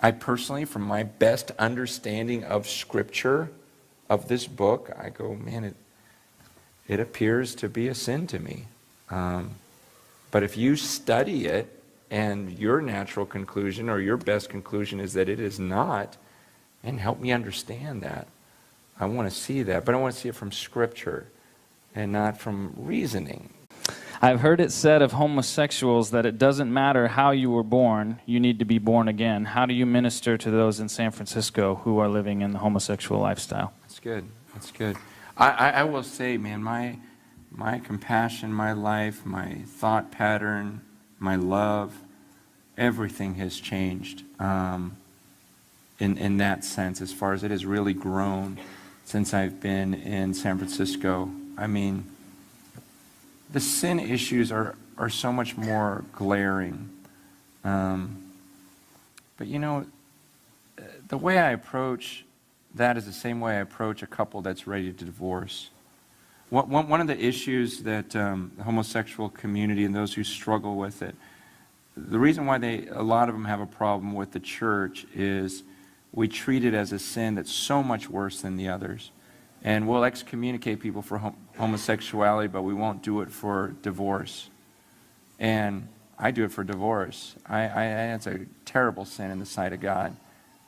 I personally, from my best understanding of Scripture, of this book, I go, man, it appears to be a sin to me. But if you study it, and your natural conclusion or your best conclusion is that it is not, and help me understand that. I want to see that, but I want to see it from Scripture and not from reasoning. I've heard it said of homosexuals that it doesn't matter how you were born, you need to be born again. How do you minister to those in San Francisco who are living in the homosexual lifestyle? That's good. That's good. I will say, man, my compassion, my life, my thought pattern, my love, everything has changed in that sense, as far as it has really grown since I've been in San Francisco. I mean, the sin issues are so much more glaring. But you know, the way I approach that is the same way I approach a couple that's ready to divorce. One of the issues that the homosexual community and those who struggle with it, the reason why a lot of them have a problem with the church is we treat it as a sin that's so much worse than the others. And we'll excommunicate people for homosexuality, but we won't do it for divorce. And I do it for divorce. It's a terrible sin in the sight of God.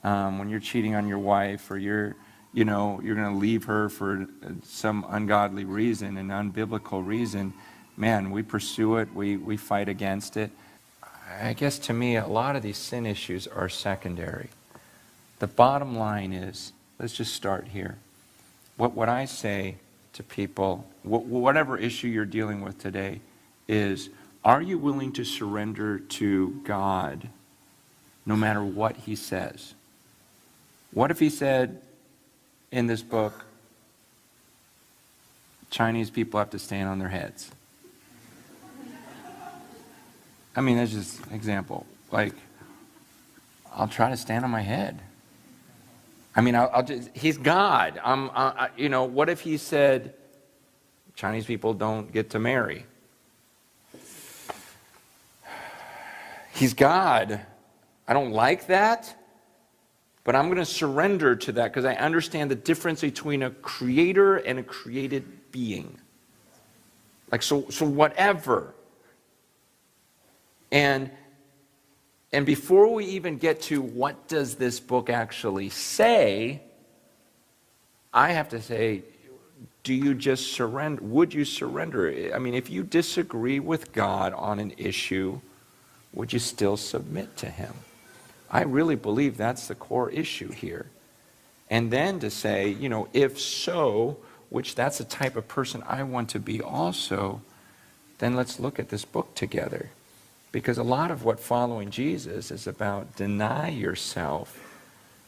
When you're cheating on your wife, or you're going to leave her for some ungodly reason, an unbiblical reason, man, we pursue it, we fight against it. I guess to me, a lot of these sin issues are secondary. The bottom line is, let's just start here. What I say to people, whatever issue you're dealing with today, is, are you willing to surrender to God no matter what He says? What if He said in this book, Chinese people have to stand on their heads? I mean, that's just an example. Like, I'll try to stand on my head. I mean, I'll just, He's God. What if He said, Chinese people don't get to marry? He's God. I don't like that, but I'm going to surrender to that because I understand the difference between a creator and a created being. Like, so whatever. And before we even get to what does this book actually say, I have to say, do you just surrender? Would you surrender? I mean, if you disagree with God on an issue, would you still submit to Him? I really believe that's the core issue here. And then to say, if so, which that's the type of person I want to be also, then let's look at this book together. Because a lot of what following Jesus is about, deny yourself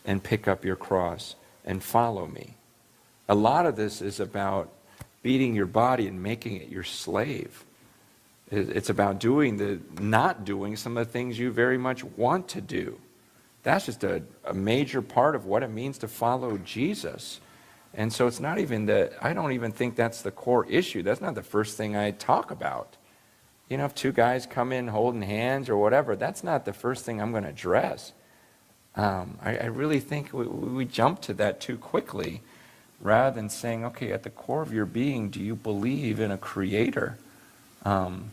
and pick up your cross and follow me. A lot of this is about beating your body and making it your slave. It's about not doing some of the things you very much want to do. That's just a major part of what it means to follow Jesus. And so it's not even I don't even think that's the core issue. That's not the first thing I talk about. If two guys come in holding hands or whatever, that's not the first thing I'm going to address. I really think we jump to that too quickly, rather than saying, okay, at the core of your being, do you believe in a creator? And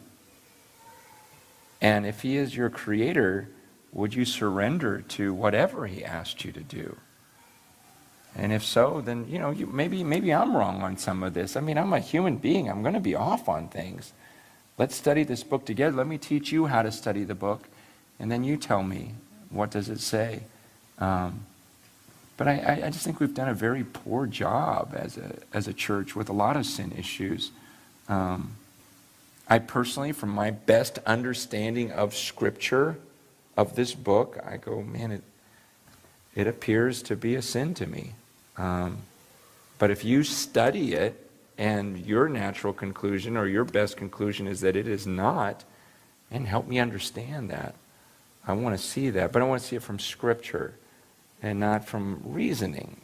if He is your creator, would you surrender to whatever He asked you to do? And if so, then, maybe I'm wrong on some of this. I mean, I'm a human being. I'm going to be off on things. Let's study this book together. Let me teach you how to study the book, and then you tell me, what does it say? But I just think we've done a very poor job as a church with a lot of sin issues. I personally, from my best understanding of Scripture, of this book, I go, man, it appears to be a sin to me. But if you study it, and your natural conclusion or your best conclusion is that it is not, and help me understand that. I want to see that, but I want to see it from Scripture and not from reasoning.